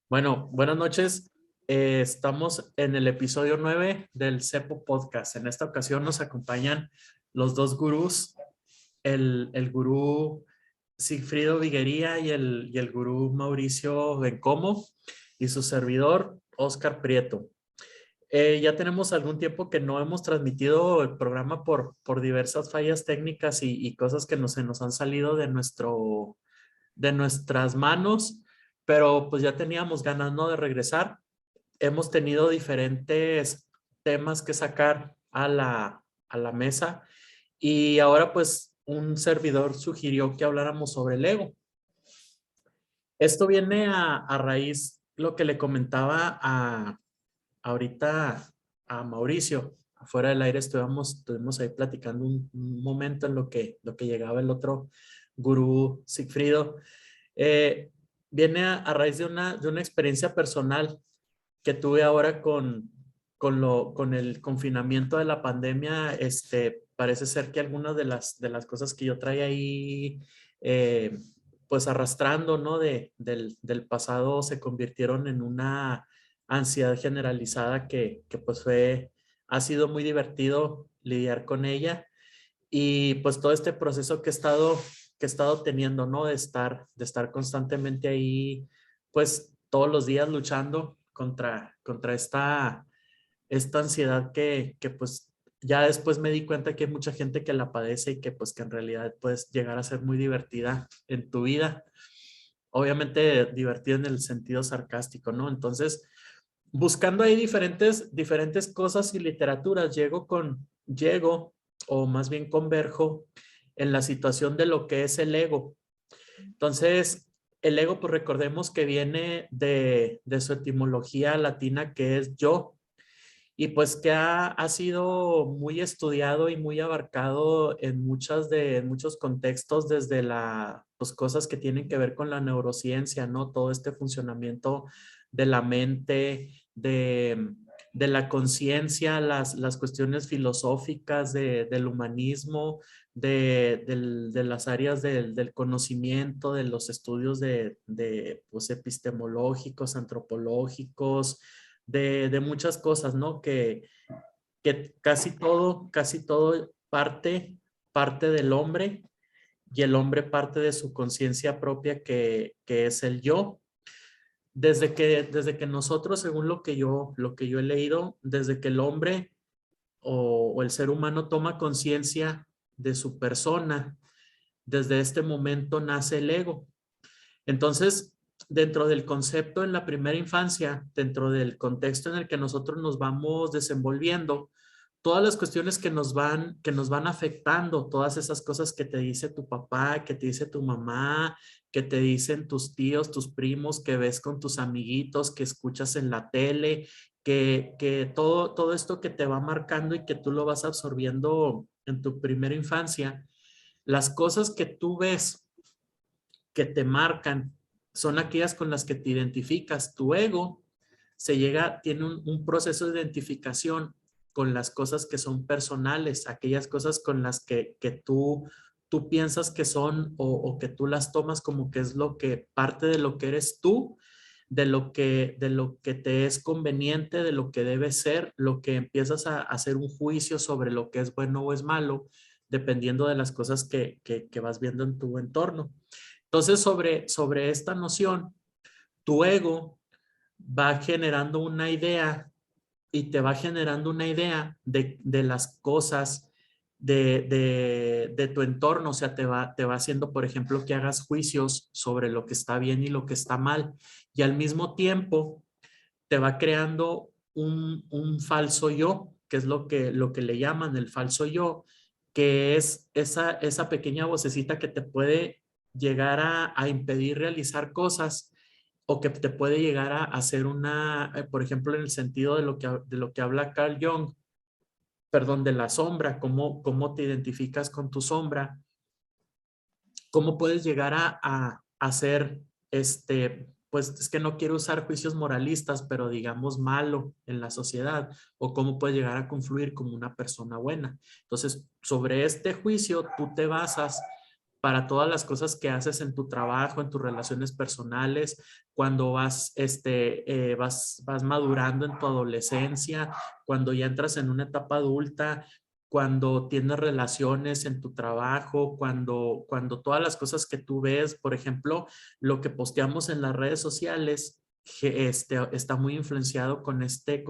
Bueno, buenas noches. Estamos en el episodio 9 del CEPO Podcast. En esta ocasión nos acompañan los dos gurús, el gurú Sigfrido Viguería y el gurú Mauricio Bencomo y su servidor Oscar Prieto. Ya tenemos algún tiempo que no hemos transmitido el programa por diversas fallas técnicas y cosas que se nos han salido de nuestras manos, pero pues ya teníamos ganas, ¿no?, de regresar. Hemos tenido diferentes temas que sacar a la mesa y ahora pues un servidor sugirió que habláramos sobre el ego. Esto viene a raíz lo que le comentaba ahorita a Mauricio. Afuera del aire estuvimos ahí platicando un momento en lo que llegaba el otro gurú Sigfrido. Eh, Viene a raíz de una experiencia personal que tuve ahora con el confinamiento de la pandemia. Parece ser que algunas de las cosas que yo traía ahí, eh, pues arrastrando, ¿no? Del pasado se convirtieron en una ansiedad generalizada que pues ha sido muy divertido lidiar con ella. Y pues todo este proceso que he estado teniendo, ¿no? De estar constantemente ahí, pues todos los días luchando contra esta ansiedad que pues ya después me di cuenta que hay mucha gente que la padece y que pues que en realidad puedes llegar a ser muy divertida en tu vida. Obviamente divertida en el sentido sarcástico, ¿no? Entonces, buscando ahí diferentes cosas y literaturas, llego, o más bien converjo en la situación de lo que es el ego. Entonces, el ego, pues recordemos que viene de su etimología latina, que es yo, y pues que ha sido muy estudiado y muy abarcado en muchos contextos, desde pues, cosas que tienen que ver con la neurociencia, ¿no? Todo este funcionamiento de la mente, de la conciencia, las cuestiones filosóficas del humanismo, de las áreas del conocimiento, de los estudios pues, epistemológicos, antropológicos, de muchas cosas, ¿no? Que casi todo parte del hombre, y el hombre parte de su conciencia propia, que es el yo. Desde que nosotros, según lo que yo he leído, desde que el hombre o el ser humano toma conciencia de su persona, desde este momento nace el ego. Entonces, dentro del concepto en la primera infancia, dentro del contexto en el que nosotros nos vamos desenvolviendo, todas las cuestiones que nos van afectando, todas esas cosas que te dice tu papá, que te dice tu mamá, que te dicen tus tíos, tus primos, que ves con tus amiguitos, que escuchas en la tele, que todo esto que te va marcando y que tú lo vas absorbiendo en tu primera infancia, las cosas que tú ves que te marcan son aquellas con las que te identificas. Tu ego tiene un proceso de identificación con las cosas que son personales, aquellas cosas con las que tú piensas que son, o que tú las tomas como que es lo que parte de lo que eres tú, de lo que te es conveniente, de lo que debe ser, lo que empiezas a hacer un juicio sobre lo que es bueno o es malo, dependiendo de las cosas que vas viendo en tu entorno. Entonces, sobre esta noción, tu ego va generando una idea, y te va generando una idea de las cosas de tu entorno. O sea, te va haciendo, por ejemplo, que hagas juicios sobre lo que está bien y lo que está mal. Y al mismo tiempo te va creando un falso yo, que es lo que le llaman el falso yo, que es esa pequeña vocecita que te puede llegar a impedir realizar cosas, o que te puede llegar a hacer por ejemplo, en el sentido de lo que habla Carl Jung, perdón, de la sombra. Cómo te identificas con tu sombra, cómo puedes llegar a hacer, pues es que no quiero usar juicios moralistas, pero digamos malo en la sociedad, o cómo puedes llegar a confluir como una persona buena. Entonces, sobre este juicio tú te basas para todas las cosas que haces en tu trabajo, en tus relaciones personales, cuando vas madurando en tu adolescencia, cuando ya entras en una etapa adulta, cuando tienes relaciones en tu trabajo, cuando todas las cosas que tú ves, por ejemplo, lo que posteamos en las redes sociales, que está muy influenciado con este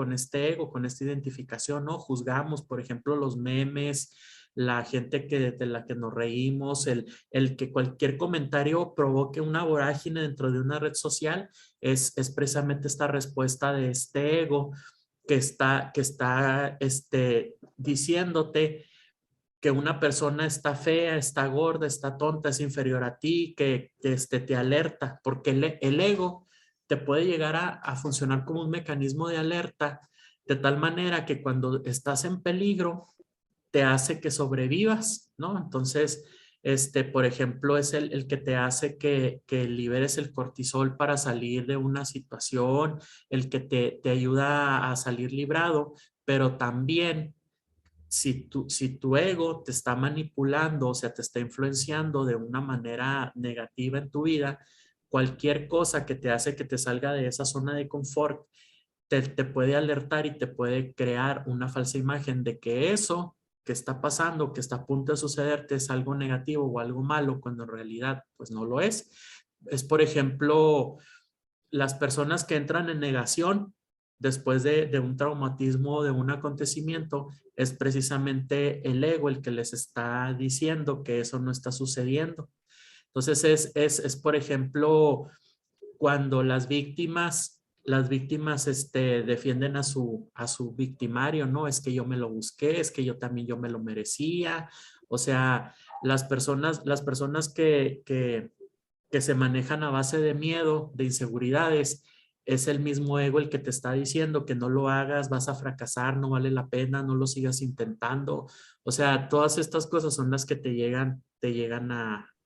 ego, con esta identificación, ¿no? Juzgamos, por ejemplo, los memes, la gente de la que nos reímos, el que cualquier comentario provoque una vorágine dentro de una red social, es precisamente esta respuesta de este ego que está diciéndote que una persona está fea, está gorda, está tonta, es inferior a ti, que te alerta, porque el ego te puede llegar a funcionar como un mecanismo de alerta, de tal manera que cuando estás en peligro, te hace que sobrevivas, ¿no? Entonces, por ejemplo, es el que te hace que liberes el cortisol para salir de una situación, el que te ayuda a salir librado, pero también si tu ego te está manipulando, o sea, te está influenciando de una manera negativa en tu vida, cualquier cosa que te hace que te salga de esa zona de confort, te puede alertar y te puede crear una falsa imagen de que eso que está pasando, que está a punto de sucederte es algo negativo o algo malo, cuando en realidad pues no lo es. Es, por ejemplo, las personas que entran en negación después de un traumatismo o de un acontecimiento, es precisamente el ego el que les está diciendo que eso no está sucediendo. Entonces por ejemplo, cuando las víctimas defienden a su victimario, ¿no? Es que yo me lo busqué, es que yo me lo merecía. O sea, las personas que se manejan a base de miedo, de inseguridades, es el mismo ego el que te está diciendo que no lo hagas, vas a fracasar, no vale la pena, no lo sigas intentando. O sea, todas estas cosas son las que te llegan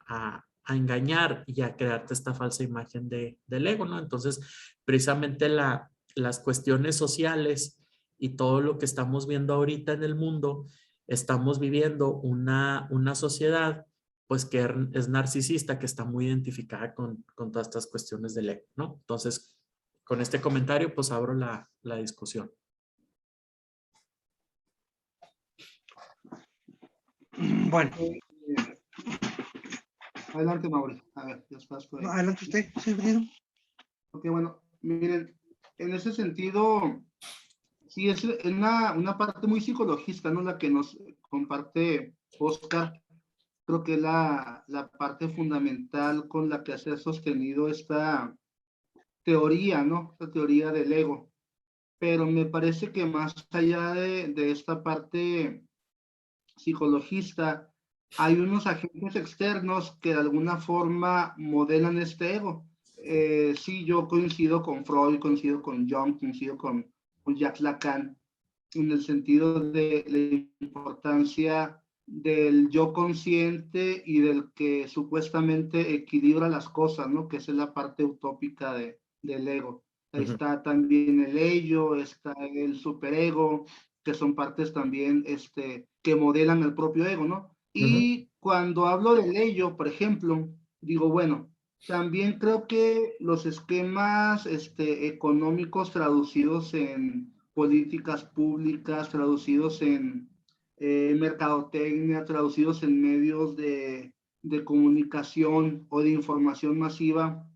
a engañar y a crearte esta falsa imagen del ego, ¿no? Entonces, precisamente las cuestiones sociales y todo lo que estamos viendo ahorita en el mundo, estamos viviendo una sociedad pues que es narcisista, que está muy identificada con todas estas cuestiones del ego, ¿no? Entonces, con este comentario, pues abro la discusión. Bueno. Adelante, Mauri. A ver, ya estás por ahí. Adelante usted, señor Benito. Ok, bueno, miren, en ese sentido, sí, es una parte muy psicologista, ¿no? La que nos comparte Oscar. Creo que es la parte fundamental con la que se ha sostenido esta teoría, ¿no? Esta teoría del ego. Pero me parece que más allá de esta parte psicologista, hay unos agentes externos que de alguna forma modelan este ego. Sí, yo coincido con Freud, coincido con Jung, coincido con Jacques Lacan, en el sentido de la importancia del yo consciente y del que supuestamente equilibra las cosas, ¿no? Que esa es la parte utópica del ego. Ahí está también el ello, está el superego, que son partes también que modelan el propio ego, ¿no? Y cuando hablo del ello, por ejemplo, digo, bueno, también creo que los esquemas económicos traducidos en políticas públicas, traducidos en mercadotecnia, traducidos en medios de comunicación o de información masiva,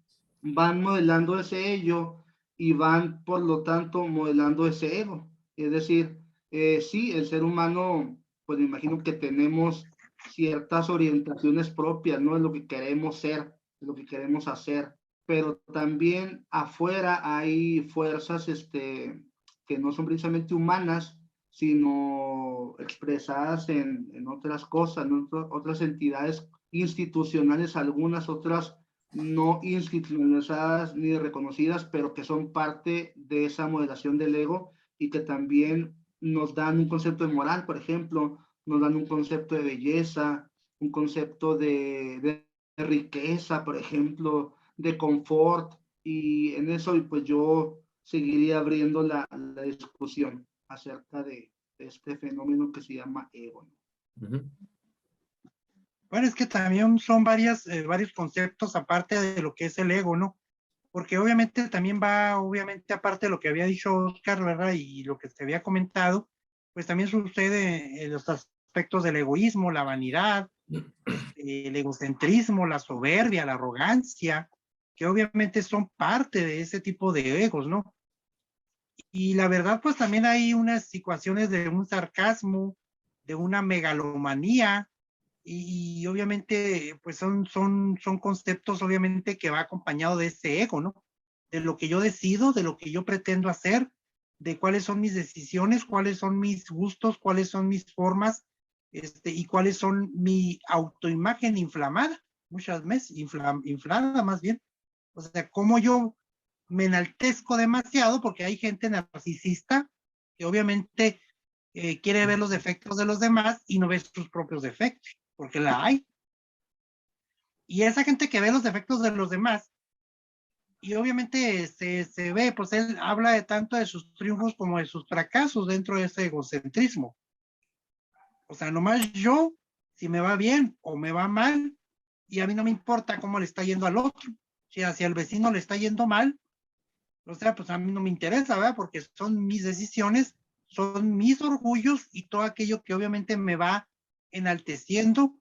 van modelando ese ello y van, por lo tanto, modelando ese ego. Es decir, sí, el ser humano, pues me imagino que tenemos ciertas orientaciones propias, ¿no? Es lo que queremos ser, es lo que queremos hacer, pero también afuera hay fuerzas que no son precisamente humanas, sino expresadas en otras cosas, en otras entidades institucionales, algunas otras no institucionalizadas ni reconocidas, pero que son parte de esa modelación del ego y que también nos dan un concepto de moral, por ejemplo, nos dan un concepto de belleza, un concepto de riqueza, por ejemplo, de confort, y en eso pues yo seguiría abriendo la discusión acerca de este fenómeno que se llama ego. Bueno, es que también son varios conceptos aparte de lo que es el ego, ¿no? Porque obviamente también va, obviamente aparte de lo que había dicho Oscar, ¿verdad? Y lo que se había comentado, pues también sucede en los aspectos del egoísmo, la vanidad, el egocentrismo, la soberbia, la arrogancia, que obviamente son parte de ese tipo de egos, ¿no? Y la verdad, pues también hay unas situaciones de un sarcasmo, de una megalomanía, y obviamente, pues son conceptos, obviamente, que va acompañado de ese ego, ¿no? De lo que yo decido, de lo que yo pretendo hacer, de cuáles son mis decisiones, cuáles son mis gustos, cuáles son mis formas, y cuáles son mi autoimagen inflamada, muchas veces, inflada más bien. O sea, cómo yo me enaltezco demasiado, porque hay gente narcisista que obviamente quiere ver los defectos de los demás y no ve sus propios defectos, porque la hay. Y esa gente que ve los defectos de los demás, y obviamente se ve, pues él habla de tanto de sus triunfos como de sus fracasos dentro de ese egocentrismo. O sea, nomás yo, si me va bien o me va mal, y a mí no me importa cómo le está yendo al otro. Si hacia el vecino le está yendo mal, o sea, pues a mí no me interesa, ¿verdad? Porque son mis decisiones, son mis orgullos y todo aquello que obviamente me va enalteciendo,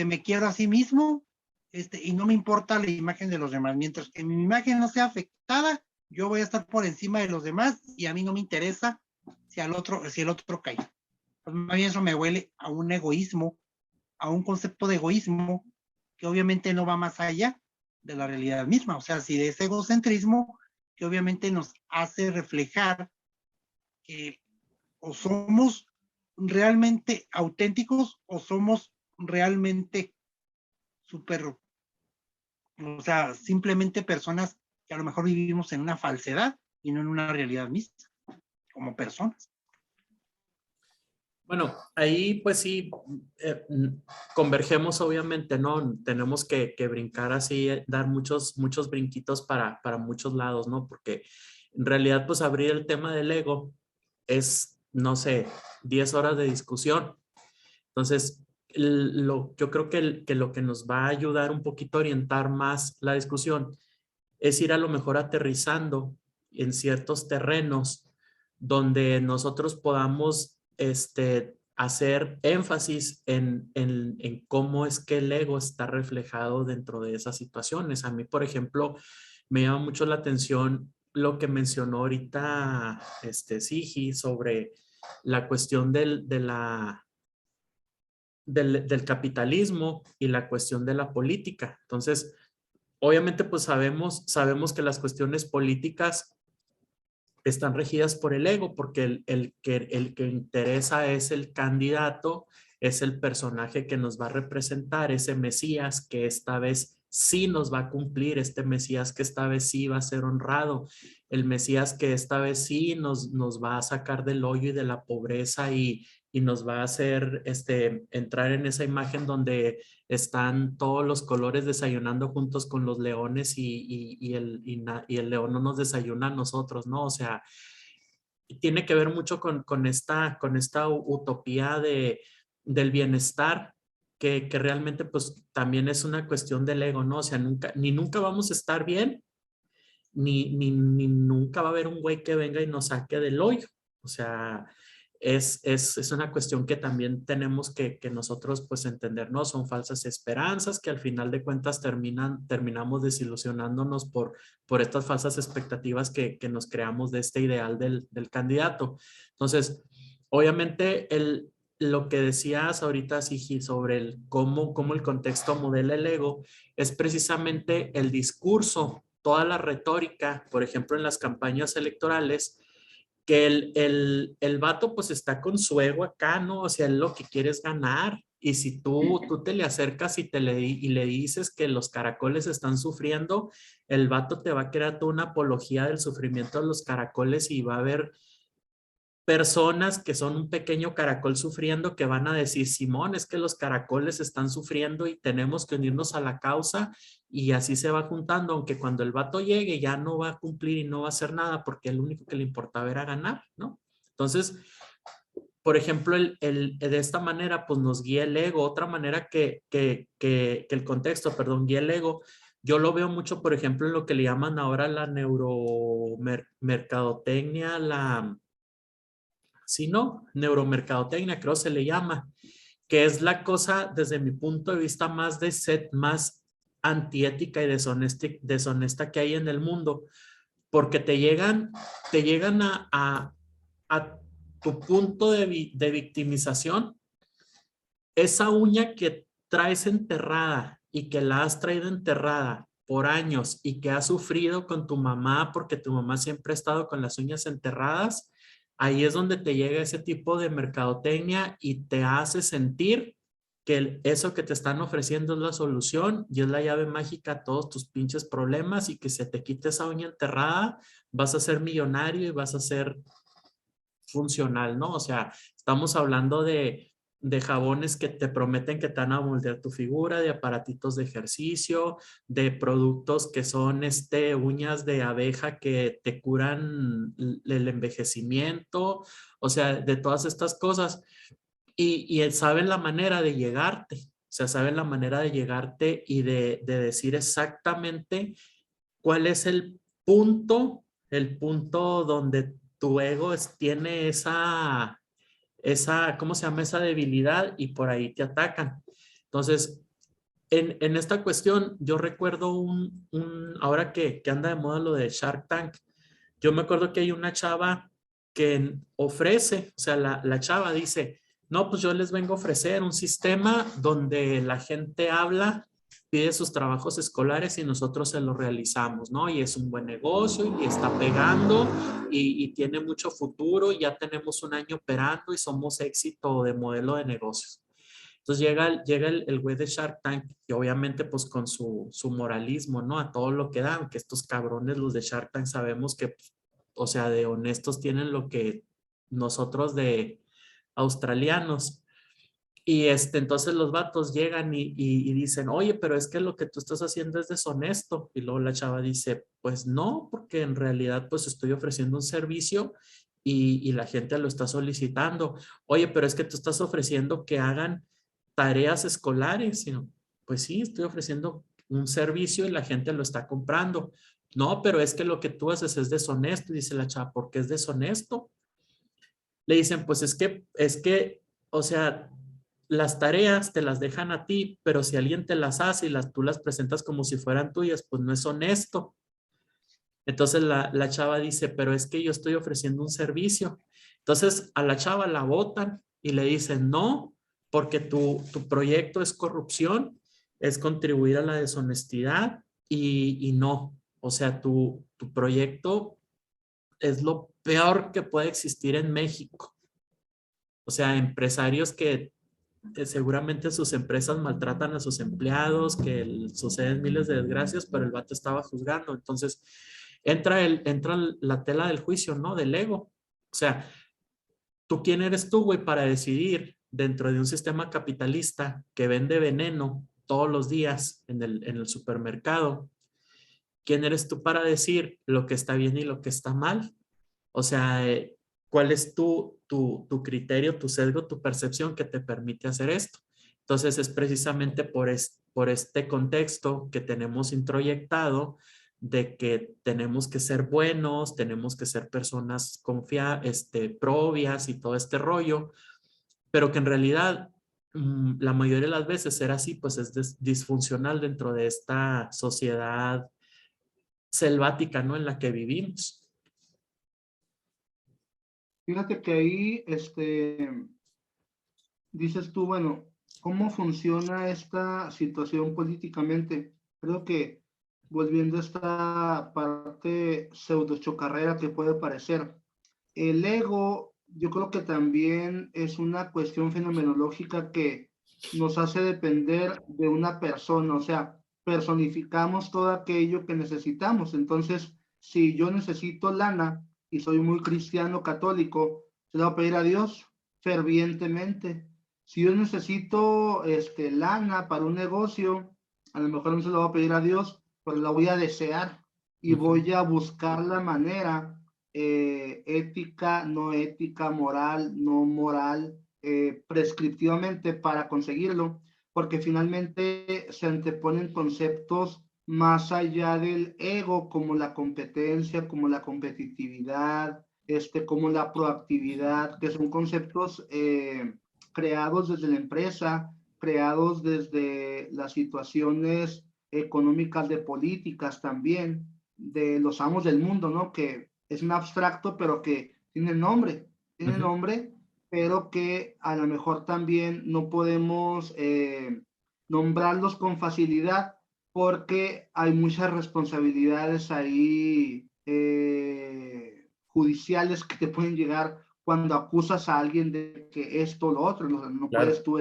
me quiero a sí mismo, y no me importa la imagen de los demás. Mientras que mi imagen no sea afectada, yo voy a estar por encima de los demás y a mí no me interesa si el otro cae. Pues más bien eso me huele a un egoísmo, a un concepto de egoísmo que obviamente no va más allá de la realidad misma. O sea, si de ese egocentrismo que obviamente nos hace reflejar que o somos realmente auténticos o somos realmente súper, o sea, simplemente personas que a lo mejor vivimos en una falsedad y no en una realidad misma, como personas. Bueno, ahí pues sí, convergemos obviamente, ¿no? Tenemos que brincar así, dar muchos brinquitos para muchos lados, ¿no? Porque en realidad pues abrir el tema del ego es, no sé, 10 horas de discusión. Entonces, yo creo que lo que nos va a ayudar un poquito a orientar más la discusión es ir a lo mejor aterrizando en ciertos terrenos donde nosotros podamos hacer énfasis en cómo es que el ego está reflejado dentro de esas situaciones. A mí, por ejemplo, me llama mucho la atención lo que mencionó ahorita Sigi sobre la cuestión del capitalismo y la cuestión de la política. Entonces, obviamente, pues sabemos que las cuestiones políticas están regidas por el ego, porque el que interesa es el candidato, es el personaje que nos va a representar, ese Mesías que esta vez sí nos va a cumplir, este Mesías que esta vez sí va a ser honrado, el Mesías que esta vez sí nos va a sacar del hoyo y de la pobreza y nos va a hacer entrar en esa imagen donde están todos los colores desayunando juntos con los leones y el león no nos desayuna a nosotros, ¿no? O sea, tiene que ver mucho con esta utopía del bienestar que realmente pues también es una cuestión del ego, ¿no? O sea, nunca vamos a estar bien, ni nunca va a haber un güey que venga y nos saque del hoyo. O sea, es una cuestión que también tenemos que nosotros pues entender, ¿no? Son falsas esperanzas que al final de cuentas terminamos desilusionándonos por estas falsas expectativas que nos creamos de este ideal del candidato. Entonces, obviamente lo que decías ahorita, Sigi, sobre cómo el contexto modela el ego, es precisamente el discurso, toda la retórica, por ejemplo, en las campañas electorales, que el vato pues está con su ego acá, ¿no? O sea, él lo que quiere es ganar. Y si tú te le acercas y le dices que los caracoles están sufriendo, el vato te va a crear toda una apología del sufrimiento de los caracoles y va a haber personas que son un pequeño caracol sufriendo que van a decir, Simón, es que los caracoles están sufriendo y tenemos que unirnos a la causa y así se va juntando, aunque cuando el vato llegue ya no va a cumplir y no va a hacer nada porque lo único que le importaba era ganar, ¿no? Entonces, por ejemplo, de esta manera, pues nos guía el ego. Otra manera que el contexto, perdón, guía el ego. Yo lo veo mucho, por ejemplo, en lo que le llaman ahora la neuromercadotecnia, sí, no, neuromercadotecnia, creo se le llama, que es la cosa, desde mi punto de vista, más antiética y deshonesta que hay en el mundo, porque te llegan a tu punto de victimización, esa uña que traes enterrada y que la has traído enterrada por años y que has sufrido con tu mamá porque tu mamá siempre ha estado con las uñas enterradas, ahí es donde te llega ese tipo de mercadotecnia y te hace sentir que eso que te están ofreciendo es la solución y es la llave mágica a todos tus pinches problemas, y que se te quite esa uña enterrada, vas a ser millonario y vas a ser funcional, ¿no? O sea, estamos hablando de jabones que te prometen que te van a moldear tu figura, de aparatitos de ejercicio, de productos que son uñas de abeja que te curan el envejecimiento, o sea, de todas estas cosas. Y saben la manera de llegarte, o sea, saben la manera de llegarte y de decir exactamente cuál es el punto donde tu ego tiene ¿cómo se llama? Esa debilidad, y por ahí te atacan. Entonces, en esta cuestión, yo recuerdo ahora que anda de moda lo de Shark Tank, yo me acuerdo que hay una chava que ofrece, o sea, la chava dice, no, pues yo les vengo a ofrecer un sistema donde la gente habla, pide sus trabajos escolares y nosotros se los realizamos, ¿no? Y es un buen negocio y está pegando y tiene mucho futuro, y ya tenemos un año operando y somos éxito de modelo de negocios. Entonces llega el güey de Shark Tank, y obviamente pues con su moralismo, ¿no? A todo lo que dan, que estos cabrones, los de Shark Tank, sabemos que, o sea, de honestos tienen lo que nosotros de australianos. Y entonces los vatos llegan y dicen, oye, pero es que lo que tú estás haciendo es deshonesto. Y luego la chava dice, pues no, porque en realidad pues estoy ofreciendo un servicio y la gente lo está solicitando. Oye, pero es que tú estás ofreciendo que hagan tareas escolares. Pues sí, estoy ofreciendo un servicio y la gente lo está comprando. No, pero es que lo que tú haces es deshonesto. Y dice la chava, ¿por qué es deshonesto? Le dicen, pues o sea, las tareas te las dejan a ti, pero si alguien te las hace y tú las presentas como si fueran tuyas, pues no es honesto. Entonces la chava dice, pero es que yo estoy ofreciendo un servicio. Entonces a la chava la botan y le dicen, no, porque tu proyecto es corrupción, es contribuir a la deshonestidad, y no, o sea, tu proyecto es lo peor que puede existir en México. O sea, empresarios que seguramente sus empresas maltratan a sus empleados, que suceden miles de desgracias, pero el vato estaba juzgando. Entonces, entra la tela del juicio, ¿no? Del ego. O sea, ¿tú quién eres tú, güey, para decidir dentro de un sistema capitalista que vende veneno todos los días en el supermercado? ¿Quién eres tú para decir lo que está bien y lo que está mal? O sea, ¿cuál es tu criterio, tu sesgo, tu percepción que te permite hacer esto? Entonces es precisamente por este contexto que tenemos introyectado de que tenemos que ser buenos, tenemos que ser personas probias y todo este rollo, pero que en realidad la mayoría de las veces ser así pues es disfuncional dentro de esta sociedad selvática, ¿no? En la que vivimos. Fíjate que ahí, dices tú, bueno, ¿cómo funciona esta situación políticamente? Creo que volviendo a esta parte pseudo chocarrera que puede parecer, el ego, yo creo que también es una cuestión fenomenológica que nos hace depender de una persona, o sea, personificamos todo aquello que necesitamos. Entonces, si yo necesito lana y soy muy cristiano católico, se lo voy a pedir a Dios fervientemente. Si yo necesito lana para un negocio, a lo mejor no se lo voy a pedir a Dios, pero la voy a desear y voy a buscar la manera ética, no ética, moral, no moral, prescriptivamente para conseguirlo, porque finalmente se anteponen conceptos más allá del ego, como la competencia, como la competitividad, como la proactividad, que son conceptos creados desde la empresa, creados desde las situaciones económicas de políticas también, de los amos del mundo, ¿no? Que es un abstracto, pero que tiene nombre, pero que a lo mejor también no podemos nombrarlos con facilidad porque hay muchas responsabilidades ahí judiciales que te pueden llegar cuando acusas a alguien de que esto o lo otro. No Claro. puedes tú,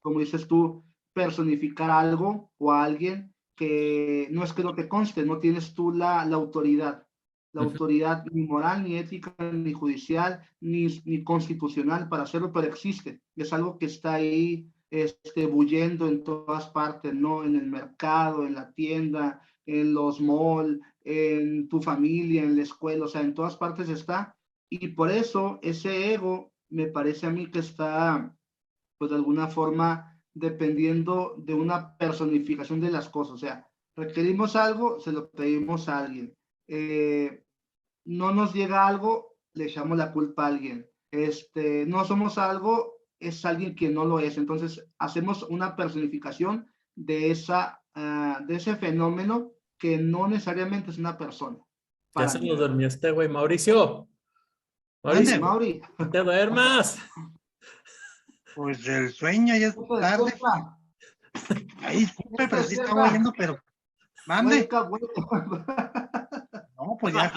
como dices tú, personificar algo o a alguien que no es que no te conste, no tienes tú la autoridad. La autoridad ni moral, ni ética, ni judicial, ni constitucional para hacerlo, pero existe. Es algo que está ahí bullendo en todas partes, ¿no? En el mercado, en la tienda, en los malls, en tu familia, en la escuela, o sea, en todas partes está. Y por eso ese ego me parece a mí que está, pues de alguna forma, dependiendo de una personificación de las cosas. O sea, requerimos algo, se lo pedimos a alguien. No nos llega algo, le echamos la culpa a alguien. No somos algo, es alguien que no lo es. Entonces, hacemos una personificación de ese fenómeno que no necesariamente es una persona. Ya se nos durmió este güey. Mauricio. Mauricio, Mauri. te duermas. Pues el sueño ya es tarde. Ay, disculpe, pero sí estaba oyendo, pero mande. No, pues ya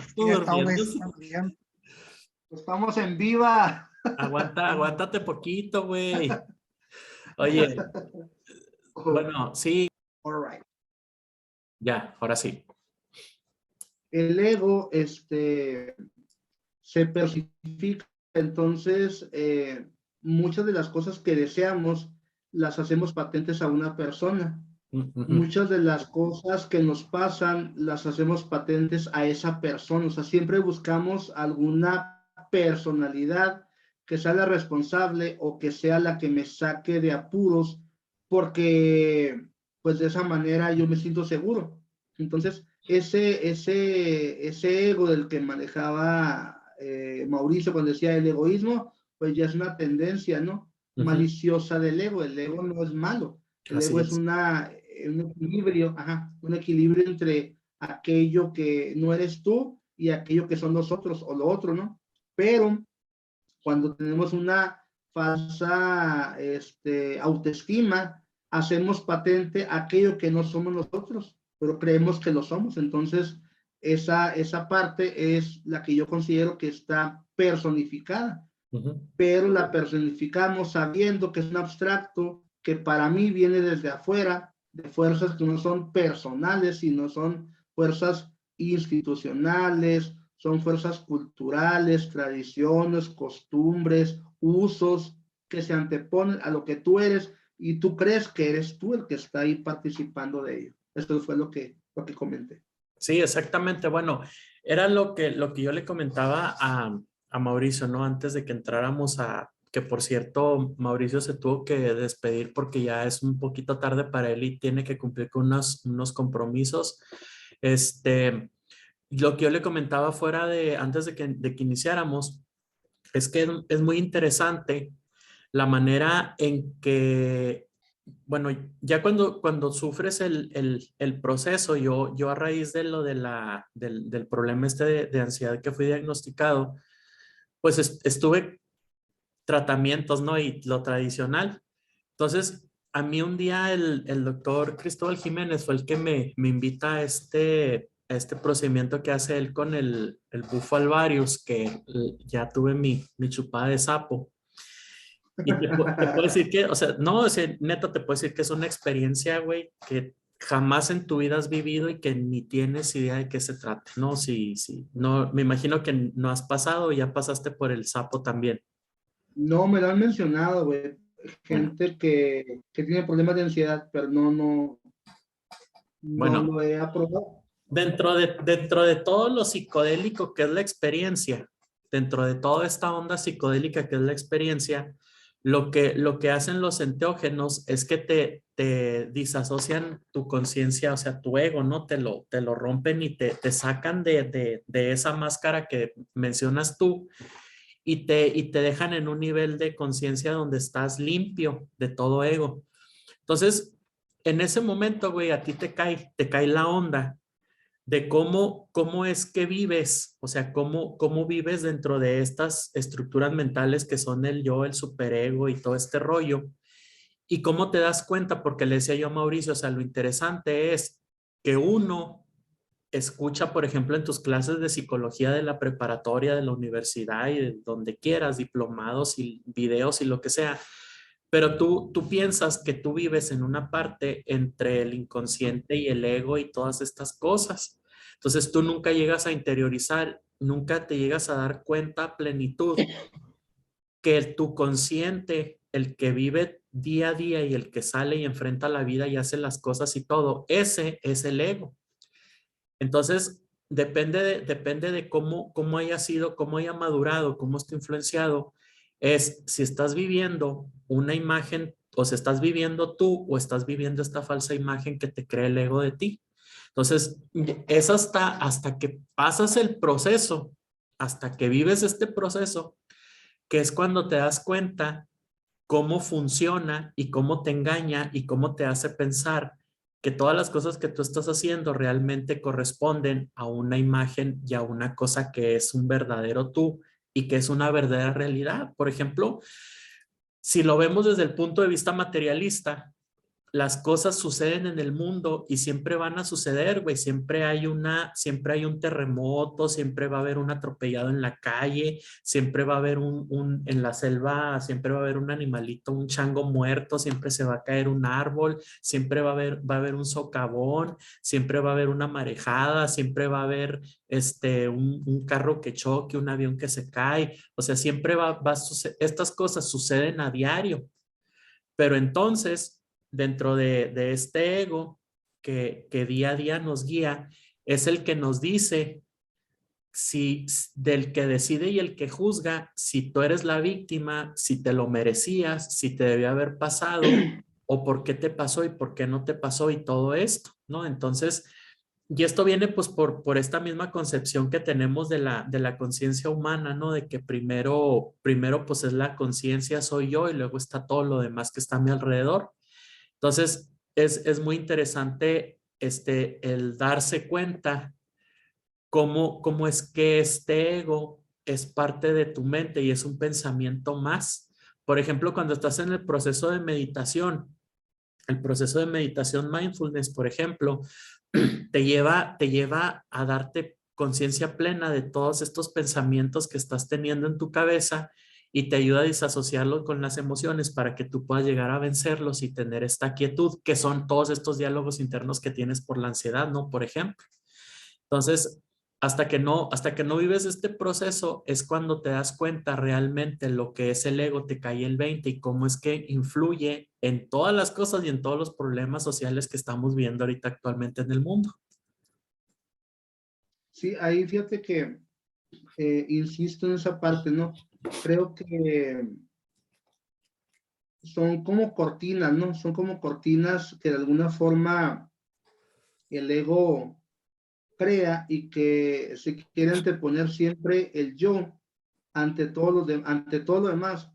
estamos en viva. Aguántate poquito, güey. Oye, bueno, sí. All right. Ya, ahora sí. El ego, se personifica, entonces muchas de las cosas que deseamos las hacemos patentes a una persona. Muchas de las cosas que nos pasan las hacemos patentes a esa persona. O sea, siempre buscamos alguna personalidad que sea la responsable o que sea la que me saque de apuros, porque pues de esa manera yo me siento seguro. Entonces, ese ego del que manejaba Mauricio cuando decía el egoísmo, pues ya es una tendencia, ¿no? Maliciosa del ego. El ego no es malo. El ego es un equilibrio, un equilibrio entre aquello que no eres tú y aquello que son los otros o lo otro, ¿no? Pero cuando tenemos una falsa autoestima, hacemos patente aquello que no somos nosotros, pero creemos que lo somos. Entonces, esa parte es la que yo considero que está personificada, pero la personificamos sabiendo que es un abstracto que para mí viene desde afuera, de fuerzas que no son personales, sino son fuerzas institucionales, son fuerzas culturales, tradiciones, costumbres, usos que se anteponen a lo que tú eres y tú crees que eres tú el que está ahí participando de ello. Esto fue lo que comenté. Sí, exactamente. Bueno, era lo que yo le comentaba a Mauricio, ¿no? Antes de que entráramos que por cierto, Mauricio se tuvo que despedir porque ya es un poquito tarde para él y tiene que cumplir con unos compromisos. Lo que yo le comentaba antes de que iniciáramos, es que es muy interesante la manera en que, bueno, ya cuando sufres el proceso, yo a raíz de lo del problema de ansiedad que fui diagnosticado, pues estuve tratamientos, ¿no? Y lo tradicional. Entonces, a mí un día el doctor Cristóbal Jiménez fue el que me invita a este procedimiento que hace él con el bufo alvarius, que ya tuve mi chupada de sapo. Y te puedo decir que, o sea, no, o sea, neta, te puedo decir que es una experiencia, güey, que jamás en tu vida has vivido y que ni tienes idea de qué se trata, ¿no? Sí, no, me imagino que no has pasado, ya pasaste por el sapo también. No, me lo han mencionado, güey. Gente que tiene problemas de ansiedad, pero no Bueno, lo he aprobado. Dentro de todo lo psicodélico que es la experiencia, dentro de toda esta onda psicodélica que es la experiencia, lo que hacen los enteógenos es que te disasocian tu conciencia, o sea, tu ego, ¿no? Te lo rompen y te sacan de esa máscara que mencionas tú y te dejan en un nivel de conciencia donde estás limpio de todo ego. Entonces, en ese momento, güey, a ti te cae la onda de cómo es que vives, o sea, cómo vives dentro de estas estructuras mentales que son el yo, el superego y todo este rollo. Y cómo te das cuenta, porque le decía yo a Mauricio, o sea, lo interesante es que uno escucha, por ejemplo, en tus clases de psicología de la preparatoria, de la universidad y de donde quieras, diplomados y videos y lo que sea, pero tú piensas que tú vives en una parte entre el inconsciente y el ego y todas estas cosas. Entonces tú nunca llegas a interiorizar, nunca te llegas a dar cuenta a plenitud que tu consciente, el que vive día a día y el que sale y enfrenta la vida y hace las cosas y todo, ese es el ego. Entonces, depende de cómo haya sido, cómo haya madurado, cómo esté influenciado, es si estás viviendo una imagen o si estás viviendo tú o estás viviendo esta falsa imagen que te crea el ego de ti. Entonces, es hasta que pasas el proceso, hasta que vives este proceso, que es cuando te das cuenta cómo funciona y cómo te engaña y cómo te hace pensar que todas las cosas que tú estás haciendo realmente corresponden a una imagen y a una cosa que es un verdadero tú y que es una verdadera realidad. Por ejemplo, si lo vemos desde el punto de vista materialista, las cosas suceden en el mundo y siempre van a suceder, güey. Siempre hay un terremoto, siempre va a haber un atropellado en la calle, siempre va a haber en la selva, siempre va a haber un animalito, un chango muerto, siempre se va a caer un árbol, siempre va a haber un socavón, siempre va a haber una marejada, siempre va a haber un carro que choque, un avión que se cae. O sea, siempre va a suceder, estas cosas suceden a diario. Pero entonces, dentro de este ego que día a día nos guía, es el que nos dice si del que decide y el que juzga, si tú eres la víctima, si te lo merecías, si te debió haber pasado o por qué te pasó y por qué no te pasó y todo esto, ¿no? Entonces, y esto viene pues por esta misma concepción que tenemos de la conciencia humana, ¿no? De que primero pues es la conciencia, soy yo y luego está todo lo demás que está a mi alrededor. Entonces, es muy interesante el darse cuenta cómo es que este ego es parte de tu mente y es un pensamiento más. Por ejemplo, cuando estás en el proceso de meditación, el proceso de meditación mindfulness, por ejemplo, te lleva a darte conciencia plena de todos estos pensamientos que estás teniendo en tu cabeza y te ayuda a disasociarlos con las emociones para que tú puedas llegar a vencerlos y tener esta quietud, que son todos estos diálogos internos que tienes por la ansiedad, ¿no? Por ejemplo. Entonces, hasta que no vives este proceso es cuando te das cuenta realmente lo que es el ego, te cae el 20 y cómo es que influye en todas las cosas y en todos los problemas sociales que estamos viendo ahorita actualmente en el mundo. Sí, ahí fíjate que insisto en esa parte, ¿no? Creo que son como cortinas, ¿no? Son como cortinas que de alguna forma el ego crea y que se quiere anteponer siempre el yo ante todo lo demás,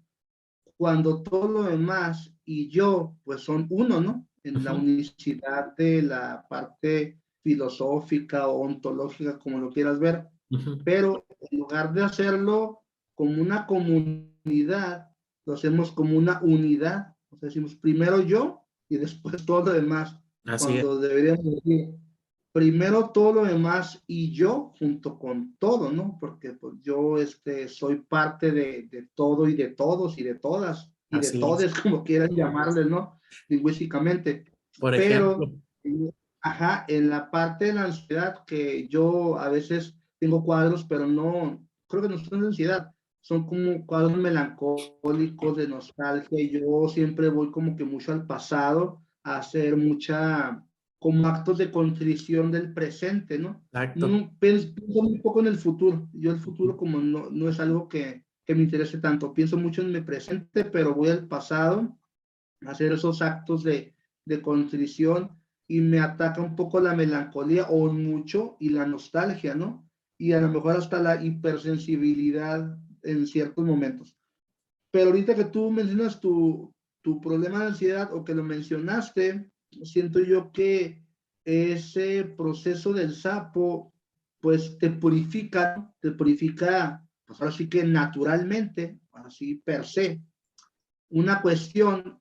cuando todo lo demás y yo pues son uno, ¿no? En la unicidad de la parte filosófica o ontológica, como lo quieras ver, pero en lugar de hacerlo como una comunidad, lo hacemos como una unidad, o sea, decimos primero yo y después todo lo demás, Así es. cuando deberíamos decir primero todo lo demás y yo junto con todo, ¿no? Porque pues yo soy parte de todo y de todos y de todas y de Así es. todes, como quieran llamarles, ¿no? Lingüísticamente. Por ejemplo. Pero, ajá, en la parte de la ansiedad, que yo a veces tengo cuadros, pero no, creo que no son de ansiedad, son como cuadros melancólicos de nostalgia y yo siempre voy como que mucho al pasado a hacer mucha como actos de contrición del presente, ¿no? Exacto. Pienso un poco en el futuro. Yo el futuro como no es algo que me interese tanto. Pienso mucho en mi presente, pero voy al pasado a hacer esos actos de contrición y me ataca un poco la melancolía o mucho y la nostalgia, ¿no? Y a lo mejor hasta la hipersensibilidad en ciertos momentos. Pero ahorita que tú mencionas tu problema de ansiedad o que lo mencionaste, siento yo que ese proceso del sapo, pues te purifica, pues ahora sí que naturalmente, así per se, una cuestión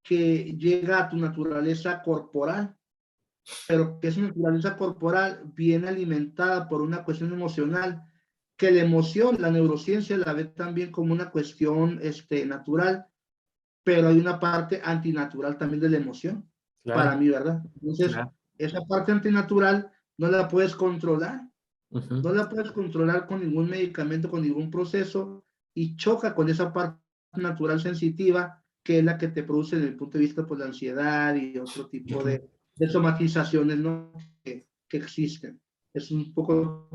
que llega a tu naturaleza corporal, pero que esa naturaleza corporal viene alimentada por una cuestión emocional, que la emoción, la neurociencia la ve también como una cuestión natural, pero hay una parte antinatural también de la emoción, para Claro, mí, ¿verdad? Entonces, claro. esa parte antinatural no la puedes controlar, Ujú. no la puedes controlar con ningún medicamento, con ningún proceso, y choca con esa parte natural sensitiva, que es la que te produce desde el punto de vista por la ansiedad y otro tipo Ujú. de somatizaciones, ¿no? que existen. Es un poco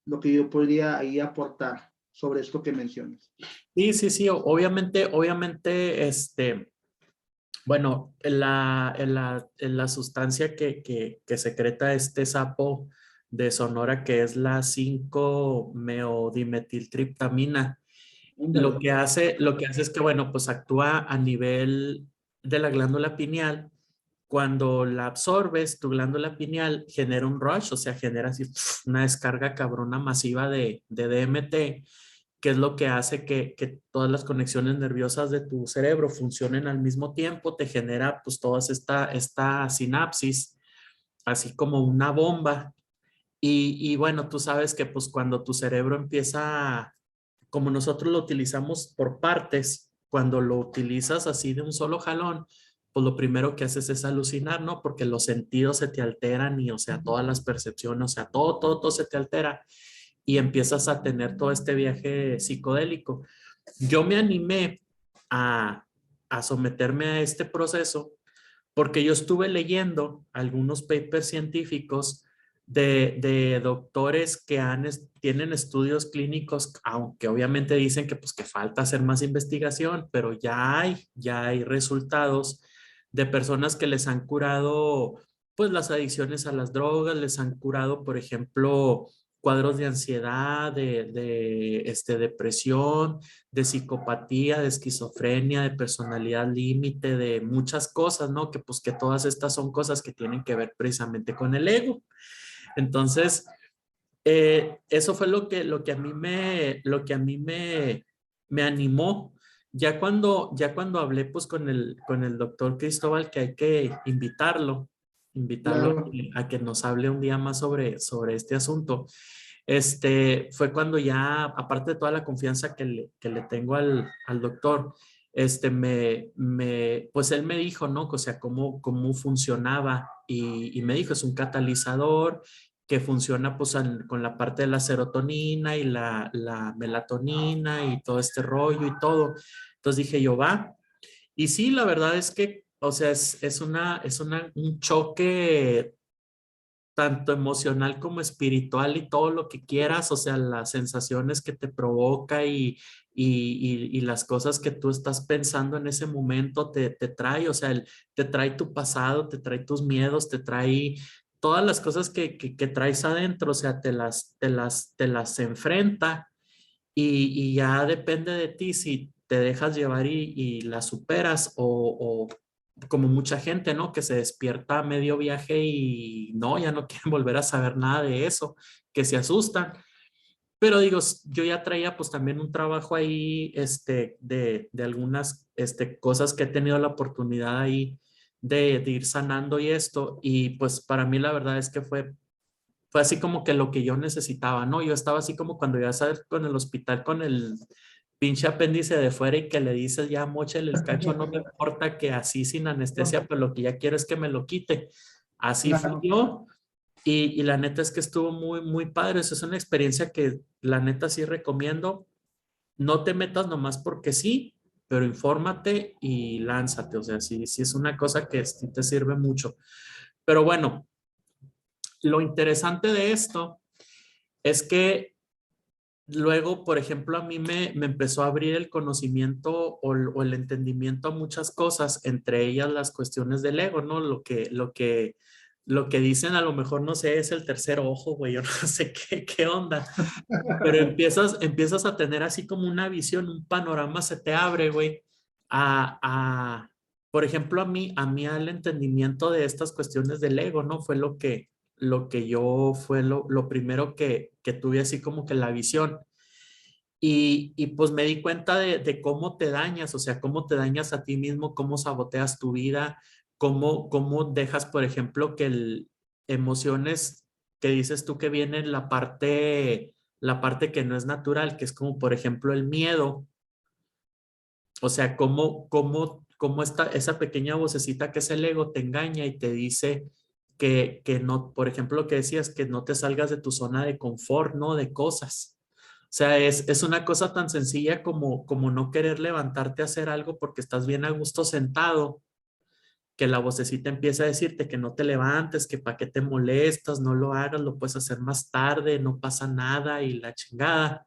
lo que yo podría ahí aportar sobre esto que mencionas. Sí, sí, sí, obviamente, bueno, en la sustancia que secreta este sapo de Sonora, que es la 5-meodimetiltriptamina, lo que hace es que, bueno, pues actúa a nivel de la glándula pineal. Cuando la absorbes, tu glándula pineal genera un rush, o sea, genera así una descarga cabrona masiva de DMT, que es lo que hace que todas las conexiones nerviosas de tu cerebro funcionen al mismo tiempo, te genera pues todas esta sinapsis, así como una bomba. Y bueno, tú sabes que pues cuando tu cerebro empieza, como nosotros lo utilizamos por partes, cuando lo utilizas así de un solo jalón, pues lo primero que haces es alucinar, ¿no? Porque los sentidos se te alteran y, o sea, todas las percepciones, o sea, todo se te altera y empiezas a tener todo este viaje psicodélico. Yo me animé a, a someterme a este proceso porque yo estuve leyendo algunos papers científicos de doctores que tienen estudios clínicos, aunque obviamente dicen que, pues, que falta hacer más investigación, pero ya hay resultados de personas que les han curado pues las adicciones a las drogas, les han curado, por ejemplo, cuadros de ansiedad, de depresión, de psicopatía, de esquizofrenia, de personalidad límite, de muchas cosas, ¿no? Que pues que todas estas son cosas que tienen que ver precisamente con el ego. Entonces, eso fue lo que a mí me animó. Ya cuando hablé pues con el doctor Cristóbal, que hay que invitarlo a Claro. que, a que nos hable un día más sobre este asunto. Fue cuando ya, aparte de toda la confianza que le tengo al doctor, pues él me dijo, ¿no? O sea, cómo funcionaba y me dijo, es un catalizador que funciona pues con la parte de la serotonina y la melatonina y todo este rollo y todo. Entonces dije yo, va. Y sí, la verdad es que, o sea, un choque tanto emocional como espiritual y todo lo que quieras, o sea, las sensaciones que te provoca y las cosas que tú estás pensando en ese momento te trae, o sea, te trae tu pasado, te trae tus miedos, te trae todas las cosas que traes adentro, o sea, te las enfrenta y ya depende de ti si te dejas llevar y las superas o como mucha gente, ¿no? Que se despierta a medio viaje y no, ya no quieren volver a saber nada de eso, que se asustan. Pero digo, yo ya traía pues también un trabajo ahí, de algunas, cosas que he tenido la oportunidad ahí de ir sanando y esto. Y pues para mí la verdad es que fue así como que lo que yo necesitaba, ¿no? Yo estaba así como cuando ya sabes con el hospital con el pinche apéndice de fuera y que le dices ya móchale el cacho, no me importa que así sin anestesia, pero lo que ya quiero es que me lo quite. Así fui Claro. yo y la neta es que estuvo muy, muy padre. Eso es una experiencia que la neta sí recomiendo. No te metas nomás porque sí, pero infórmate y lánzate. O sea, sí, sí es una cosa que sí te sirve mucho. Pero bueno, lo interesante de esto es que luego, por ejemplo, a mí me empezó a abrir el conocimiento o el entendimiento a muchas cosas, entre ellas las cuestiones del ego, ¿no? Lo que dicen a lo mejor, no sé, es el tercer ojo, güey, yo no sé qué onda, pero empiezas a tener así como una visión, un panorama se te abre, güey, por ejemplo, a mí al entendimiento de estas cuestiones del ego, ¿no? Fue lo que yo, fue lo primero que tuve así como que la visión. Y pues me di cuenta de cómo te dañas, o sea, cómo te dañas a ti mismo, cómo saboteas tu vida, cómo dejas, por ejemplo, emociones que dices tú que vienen la parte que no es natural, que es como, por ejemplo, el miedo. O sea, cómo esa pequeña vocecita que es el ego te engaña y te dice que no, por ejemplo, lo que decías, que no te salgas de tu zona de confort, ¿no? De cosas. O sea, es una cosa tan sencilla como no querer levantarte a hacer algo porque estás bien a gusto sentado, que la vocecita empieza a decirte que no te levantes, que para qué te molestas, no lo hagas, lo puedes hacer más tarde, no pasa nada y la chingada.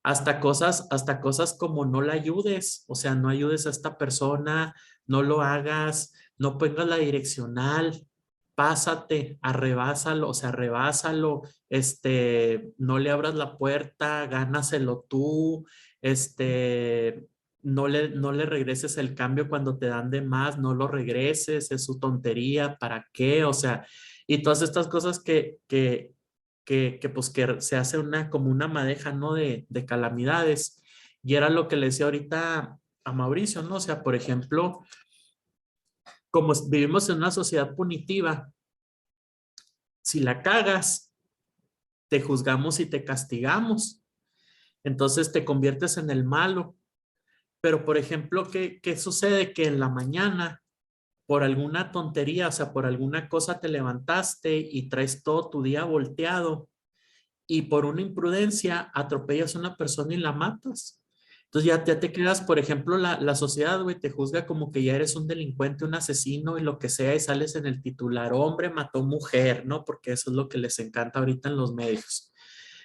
Hasta cosas como no la ayudes, o sea, no ayudes a esta persona, no lo hagas, no pongas la direccional, pásate, arrebásalo, o sea, rebásalo, no le abras la puerta, gánaselo tú, no le regreses el cambio cuando te dan de más, no lo regreses, es su tontería, ¿para qué? O sea, y todas estas cosas pues que se hace como una madeja, ¿no? De calamidades. Y era lo que le decía ahorita a Mauricio, ¿no? O sea, por ejemplo, como vivimos en una sociedad punitiva, si la cagas, te juzgamos y te castigamos. Entonces te conviertes en el malo. Pero, por ejemplo, ¿qué sucede? Que en la mañana, por alguna tontería, o sea, por alguna cosa te levantaste y traes todo tu día volteado y por una imprudencia atropellas a una persona y la matas. Entonces ya te quedas, por ejemplo, la sociedad, güey, te juzga como que ya eres un delincuente, un asesino y lo que sea, y sales en el titular, hombre mató mujer, ¿no? Porque eso es lo que les encanta ahorita en los medios.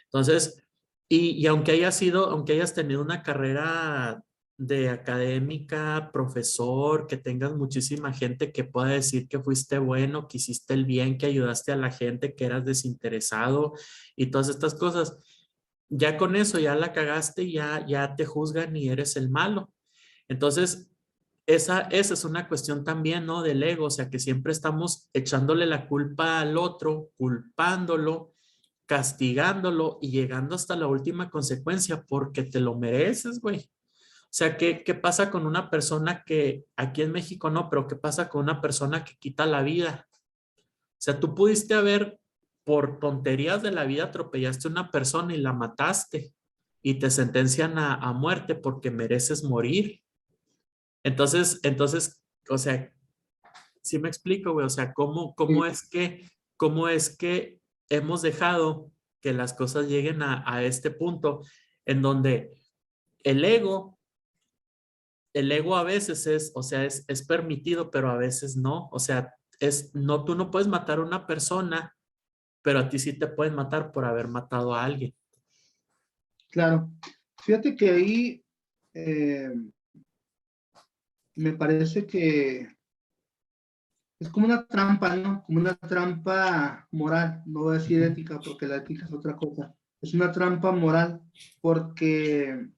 Entonces, y aunque hayas tenido una carrera de académica, profesor, que tengas muchísima gente que pueda decir que fuiste bueno, que hiciste el bien, que ayudaste a la gente, que eras desinteresado y todas estas cosas, ya con eso ya la cagaste y ya te juzgan y eres el malo. Entonces, esa es una cuestión también, ¿no? Del ego, o sea, que siempre estamos echándole la culpa al otro, culpándolo, castigándolo y llegando hasta la última consecuencia porque te lo mereces, güey. O sea, ¿qué pasa con una persona que, aquí en México no, pero qué pasa con una persona que quita la vida? O sea, tú pudiste haber, por tonterías de la vida, atropellaste a una persona y la mataste y te sentencian a muerte porque mereces morir. Entonces, o sea, sí me explico, güey, o sea, cómo es que hemos dejado que las cosas lleguen a este punto en donde el ego, el ego a veces es, o sea, es permitido, pero a veces no, o sea, no, tú no puedes matar a una persona, pero a ti sí te pueden matar por haber matado a alguien. Claro. Fíjate que ahí me parece que es como una trampa, ¿no? Como una trampa moral. No voy a decir ética porque la ética es otra cosa. Es una trampa moral porque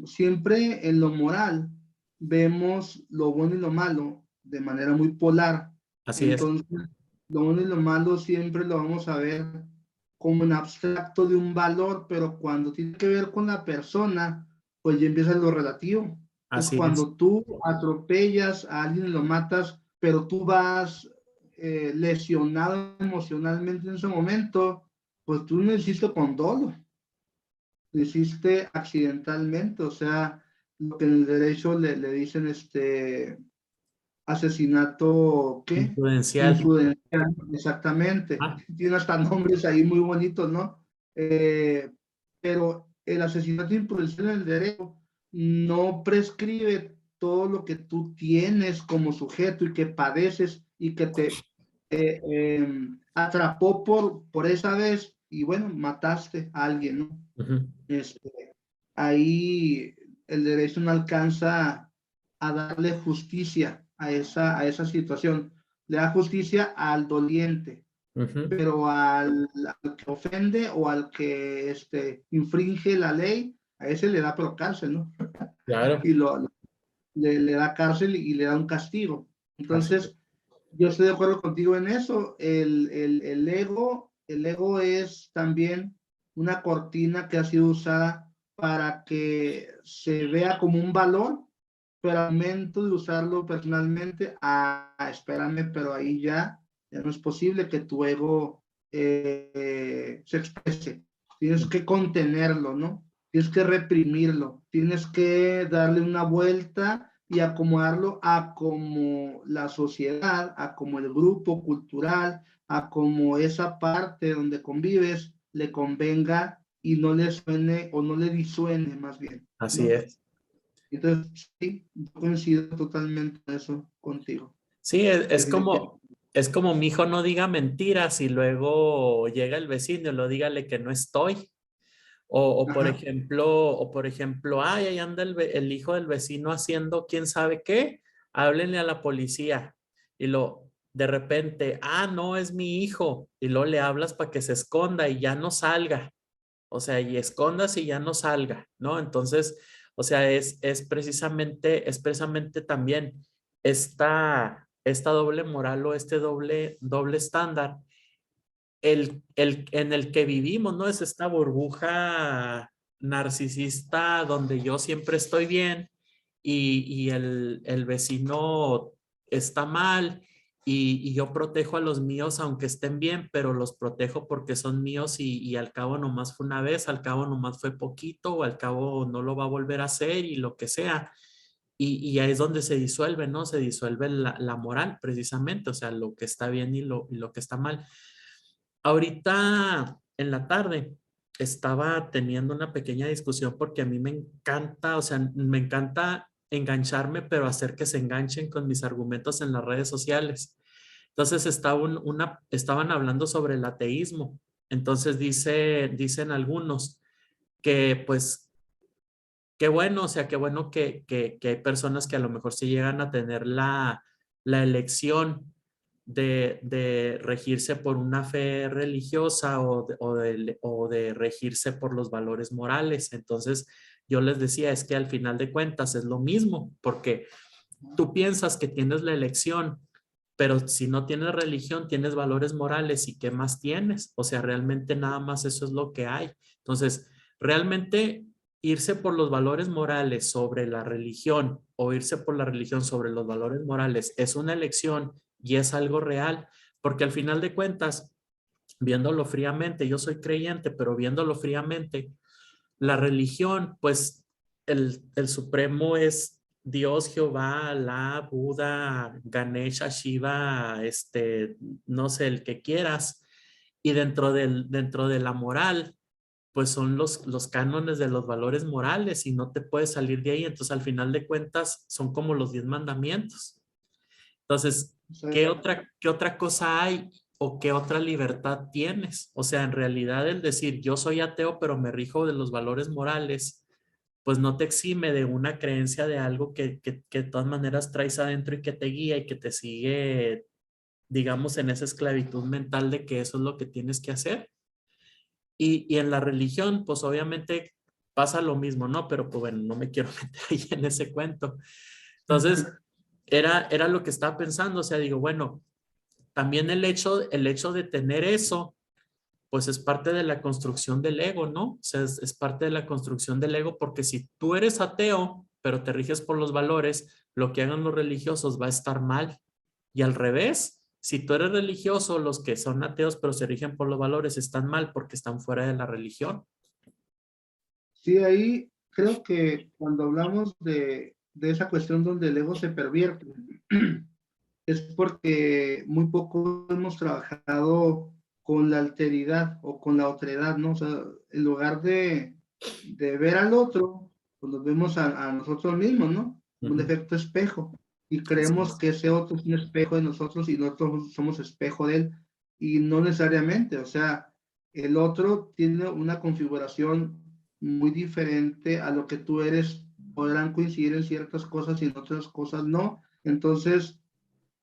siempre en lo moral vemos lo bueno y lo malo de manera muy polar. Así es, Entonces, lo bueno y lo malo siempre lo vamos a ver como en abstracto de un valor, pero cuando tiene que ver con la persona, pues ya empieza lo relativo. Entonces, así es, cuando tú atropellas a alguien y lo matas, pero tú vas lesionado emocionalmente en ese momento, pues tú no hiciste con dolo, lo hiciste accidentalmente, o sea, lo que en el derecho le dicen asesinato, ¿qué? imprudencial. Imprudencial, exactamente. Ah, Tiene hasta nombres ahí muy bonitos, ¿no? Pero el asesinato imprudencial en el derecho no prescribe todo lo que tú tienes como sujeto y que padeces y que te atrapó por esa vez y bueno, mataste a alguien, ¿no? Ujú. Ahí el derecho no alcanza a darle justicia a esa situación. Le da justicia al doliente, Ujú. pero al que ofende o al que infringe la ley, a ese le da pero cárcel, ¿no? Claro, Y le da cárcel y le da un castigo. así Entonces, yo estoy de acuerdo contigo en eso. El ego es también una cortina que ha sido usada para que se vea como un valor, pero al momento de usarlo personalmente, espérame, pero ahí ya no es posible que tu ego se exprese. Tienes que contenerlo, ¿no? Tienes que reprimirlo, tienes que darle una vuelta y acomodarlo a como la sociedad, a como el grupo cultural, a como esa parte donde convives le convenga y no le suene o no le disuene más bien, así ¿no? es. Entonces, sí, yo coincido totalmente en eso contigo. Sí, Definitivamente. es como mi hijo no diga mentiras y luego llega el vecino y lo dígale que no estoy. Ajá. O por ejemplo, ay, ahí anda el hijo del vecino haciendo quién sabe qué, háblenle a la policía. Y de repente, no, es mi hijo. Y luego le hablas para que se esconda y ya no salga. O sea, y escondas y ya no salga, ¿no? Entonces, o sea, es precisamente también esta doble moral o este doble estándar en el que vivimos, ¿no? Es esta burbuja narcisista donde yo siempre estoy bien y el vecino está mal y yo protejo a los míos aunque estén bien, pero los protejo porque son míos y al cabo nomás fue una vez, al cabo nomás fue poquito o al cabo no lo va a volver a hacer y lo que sea. Y ahí es donde se disuelve, ¿no? Se disuelve la moral precisamente, o sea, lo que está bien y lo que está mal. Ahorita en la tarde estaba teniendo una pequeña discusión porque a mí me encanta, o sea, me encanta engancharme, pero hacer que se enganchen con mis argumentos en las redes sociales. Entonces estaban hablando sobre el ateísmo. Entonces dicen algunos que pues qué bueno, o sea, qué bueno que hay personas que a lo mejor sí llegan a tener la elección de regirse por una fe religiosa o de regirse por los valores morales. Entonces, yo les decía, es que al final de cuentas es lo mismo, porque tú piensas que tienes la elección, pero si no tienes religión, tienes valores morales y ¿qué más tienes? O sea, realmente nada más eso es lo que hay. Entonces, realmente irse por los valores morales sobre la religión o irse por la religión sobre los valores morales es una elección y es algo real, porque al final de cuentas, viéndolo fríamente, yo soy creyente, pero viéndolo fríamente, la religión, pues el supremo es Dios, Jehová, Alá, Buda, Ganesha, Shiva, no sé, el que quieras. Y dentro de la moral, pues son los cánones de los valores morales y no te puedes salir de ahí. Entonces, al final de cuentas, son como los 10 mandamientos. Entonces, qué otra cosa hay o qué otra libertad tienes? O sea, en realidad el decir yo soy ateo, pero me rijo de los valores morales, pues no te exime de una creencia de algo que de todas maneras traes adentro y que te guía y que te sigue, digamos, en esa esclavitud mental de que eso es lo que tienes que hacer. Y en la religión, pues obviamente pasa lo mismo, ¿no? Pero pues bueno, no me quiero meter ahí en ese cuento. Entonces, era lo que estaba pensando, o sea, digo, bueno, también el hecho de tener eso, pues es parte de la construcción del ego, ¿no? O sea, es parte de la construcción del ego, porque si tú eres ateo, pero te riges por los valores, lo que hagan los religiosos va a estar mal. Y al revés, si tú eres religioso, los que son ateos, pero se rigen por los valores, están mal porque están fuera de la religión. Sí, ahí creo que cuando hablamos de esa cuestión donde el ego se pervierte, es porque muy poco hemos trabajado con la alteridad o con la otredad, ¿no? O sea, en lugar de ver al otro, pues nos vemos a nosotros mismos, ¿no? Como un Ujú. efecto espejo. y creemos que ese otro es un espejo de nosotros y nosotros somos espejo de él, y no necesariamente, o sea, el otro tiene una configuración muy diferente a lo que tú eres, podrán coincidir en ciertas cosas y en otras cosas no. Entonces,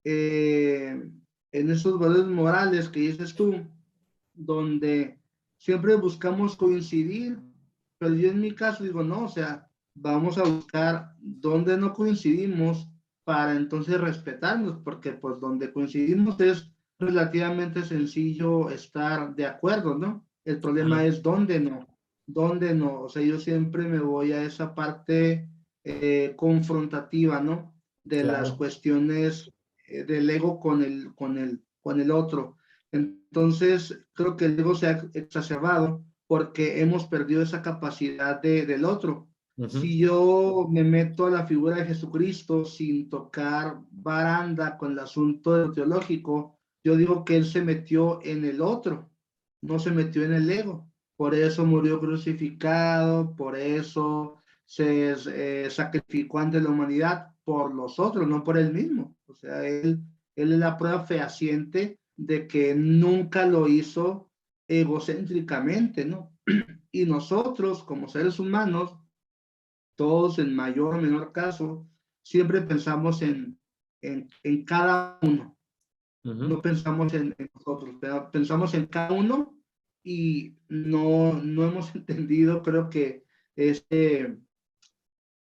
en esos valores morales que dices tú, donde siempre buscamos coincidir, pero yo en mi caso digo, no, o sea, vamos a buscar dónde no coincidimos para entonces respetarnos, porque pues donde coincidimos es relativamente sencillo estar de acuerdo, ¿no? El problema Claro, es dónde no, o sea, yo siempre me voy a esa parte confrontativa, ¿no? De las claro. cuestiones del ego con el otro. Entonces, creo que el ego se ha exacerbado porque hemos perdido esa capacidad del otro. Ujú. Si yo me meto a la figura de Jesucristo sin tocar baranda con el asunto teológico, yo digo que él se metió en el otro, no se metió en el ego. Por eso murió crucificado, por eso se sacrificó ante la humanidad por los otros, no por él mismo. O sea, él es la prueba fehaciente de que nunca lo hizo egocéntricamente, ¿no? Y nosotros, como seres humanos, todos en mayor o menor caso, siempre pensamos en cada uno, Ujú. no pensamos en nosotros, pensamos en cada uno y no hemos entendido, creo que este,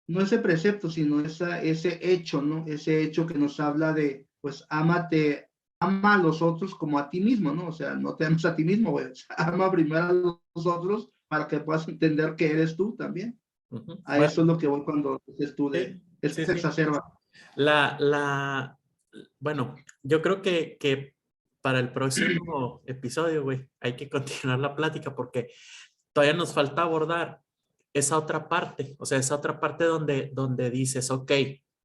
no ese precepto, sino ese hecho, ¿no? Ese hecho que nos habla de, pues, ama a los otros como a ti mismo, ¿no? O sea, no te ames a ti mismo, güey. O sea, ama primero a los otros para que puedas entender que eres tú también. Ujú. A eso Bueno, es lo que voy cuando dices tú de, sí, esto sí, se sí. exacerba. La, la, bueno, yo creo que para el próximo episodio, güey, hay que continuar la plática porque todavía nos falta abordar esa otra parte, o sea, esa otra parte donde dices, ok,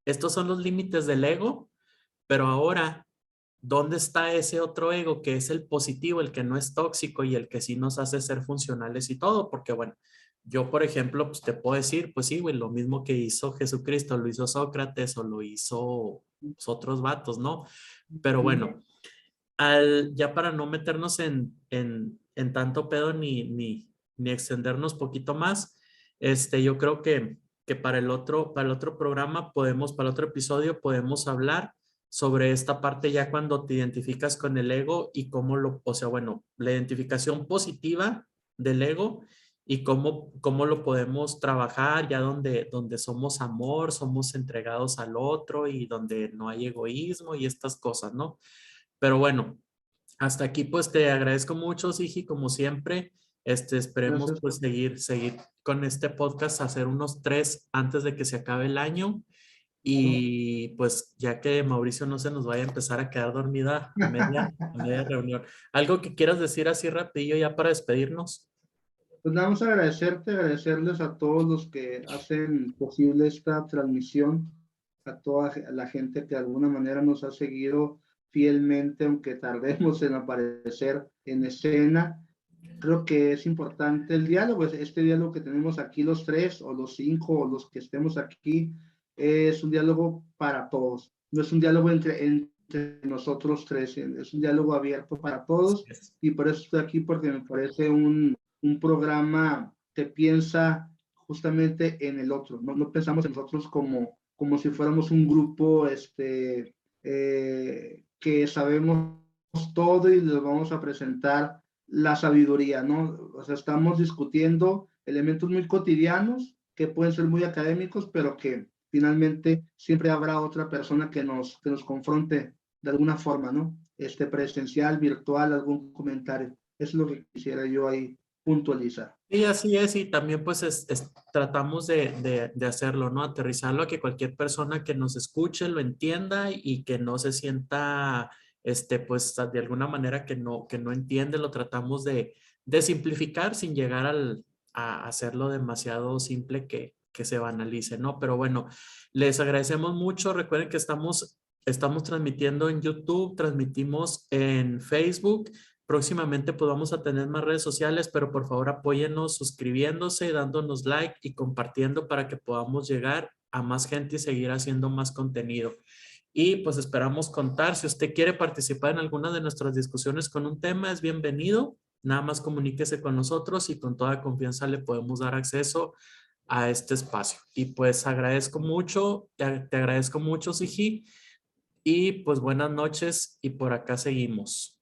estos son los límites del ego, pero ahora, ¿dónde está ese otro ego que es el positivo, el que no es tóxico y el que sí nos hace ser funcionales y todo? Porque bueno, yo por ejemplo, pues te puedo decir, pues sí, güey, lo mismo que hizo Jesucristo, lo hizo Sócrates o lo hizo pues, otros vatos, ¿no? Pero bueno, ya para no meternos en tanto pedo ni extendernos poquito más, yo creo que para el otro programa podemos, para el otro episodio podemos hablar sobre esta parte ya cuando te identificas con el ego y cómo o sea, bueno, la identificación positiva del ego y cómo lo podemos trabajar ya donde somos amor, somos entregados al otro y donde no hay egoísmo y estas cosas, ¿no? Pero bueno, hasta aquí pues te agradezco mucho, Sigi, como siempre. Esperemos Gracias. pues seguir con este podcast, hacer unos 3 antes de que se acabe el año. Y pues ya que Mauricio no se nos vaya a empezar a quedar dormida a media reunión. ¿Algo que quieras decir así rapidillo ya para despedirnos? Pues vamos a agradecerles a todos los que hacen posible esta transmisión, a toda la gente que de alguna manera nos ha seguido fielmente, aunque tardemos en aparecer en escena. Creo que es importante el diálogo, este diálogo que tenemos aquí los tres, o los cinco, o los que estemos aquí, es un diálogo para todos. No es un diálogo entre nosotros tres, es un diálogo abierto para todos, y por eso estoy aquí, porque me parece un programa que piensa justamente en el otro. No pensamos en nosotros como si fuéramos un grupo que sabemos todo y les vamos a presentar la sabiduría, ¿no? O sea, estamos discutiendo elementos muy cotidianos que pueden ser muy académicos, pero que finalmente siempre habrá otra persona que nos confronte de alguna forma, ¿no? Presencial, virtual, algún comentario. Eso es lo que quisiera yo ahí puntualizar. Sí, así es, y también pues tratamos de hacerlo, ¿no? Aterrizarlo a que cualquier persona que nos escuche lo entienda y que no se sienta, pues de alguna manera que no entiende, lo tratamos de simplificar sin llegar a hacerlo demasiado simple que se banalice, ¿no? Pero bueno, les agradecemos mucho. Recuerden que estamos transmitiendo en YouTube, transmitimos en Facebook. Próximamente pues vamos a tener más redes sociales, pero por favor apóyennos suscribiéndose, dándonos like y compartiendo para que podamos llegar a más gente y seguir haciendo más contenido. Y pues esperamos contar, si usted quiere participar en alguna de nuestras discusiones con un tema, es bienvenido. Nada más comuníquese con nosotros y con toda confianza le podemos dar acceso a este espacio. Y pues agradezco mucho, te agradezco mucho, Sigi. Y pues buenas noches y por acá seguimos.